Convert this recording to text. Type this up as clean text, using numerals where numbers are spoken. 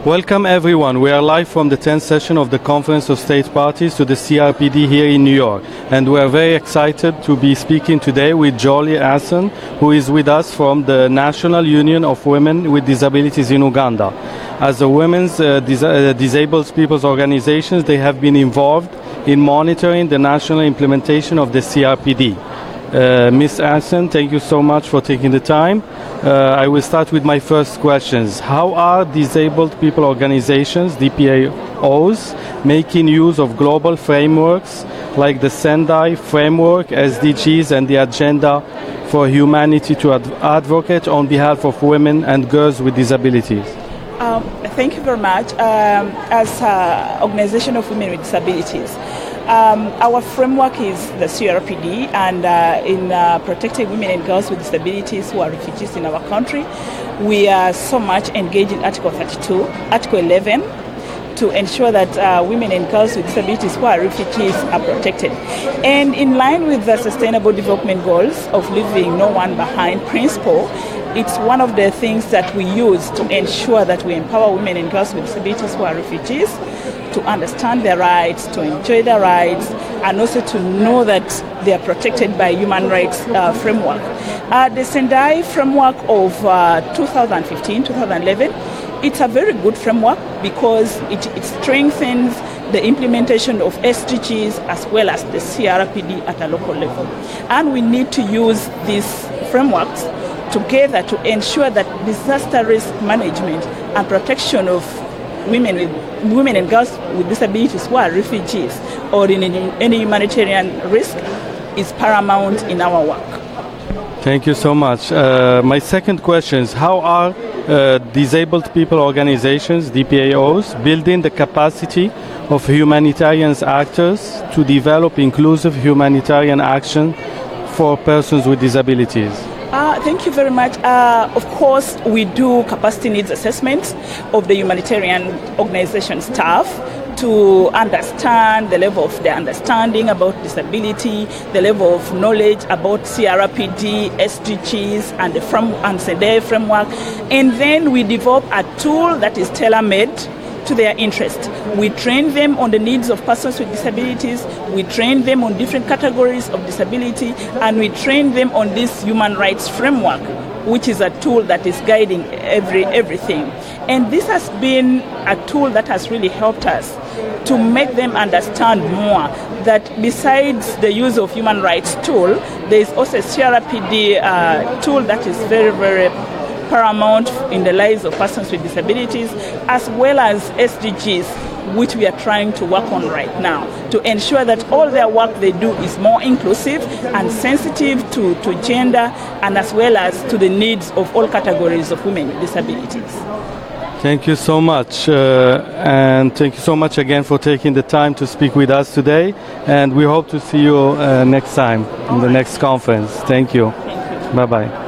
Welcome everyone. We are live from the 10th session of the Conference of State Parties to the CRPD here in New York. And we are very excited to be speaking today with Jolie Acen, who is with us from the National Union of Women with Disabilities in Uganda. As a women's disabled people's organizations, they have been involved in monitoring the national implementation of the CRPD. Ms. Acen, thank you so much for taking the time. I will start with my first questions. How are disabled people organizations, DPAOs, making use of global frameworks like the Sendai framework, SDGs, and the Agenda for Humanity to advocate on behalf of women and girls with disabilities? Thank you very much. As an organization of women with disabilities, our framework is the CRPD, and in protecting women and girls with disabilities who are refugees in our country, we are so much engaged in Article 32, Article 11, to ensure that women and girls with disabilities who are refugees are protected. And in line with the Sustainable Development Goals of leaving no one behind principle, it's one of the things that we use to ensure that we empower women and girls with disabilities who are refugees to understand their rights, to enjoy their rights, and also to know that they are protected by human rights framework. The Sendai framework of 2015-2011, it's a very good framework because it strengthens the implementation of SDGs as well as the CRPD at a local level. And we need to use these frameworks together to ensure that disaster risk management and protection of women and girls with disabilities who are refugees or in any humanitarian risk is paramount in our work. Thank you so much. My second question is, how are disabled people organizations, DPAOs, building the capacity of humanitarian actors to develop inclusive humanitarian action for persons with disabilities? Thank you very much. Of course, we do capacity needs assessments of the humanitarian organization staff to understand the level of their understanding about disability, the level of knowledge about CRPD, SDGs, and the Sendai framework. And then we develop a tool that is tailor-made to their interest. We train them on the needs of persons with disabilities, we train them on different categories of disability, and we train them on this human rights framework, which is a tool that is guiding everything. And this has been a tool that has really helped us to make them understand more that besides the use of human rights tool, there is also a CRPD tool that is very, very paramount in the lives of persons with disabilities, as well as SDGs, which we are trying to work on right now to ensure that all their work they do is more inclusive and sensitive to gender, and as well as to the needs of all categories of women with disabilities. Thank you so much, and thank you so much again for taking the time to speak with us today, and we hope to see you next time in the next conference. Thank you. Bye-bye.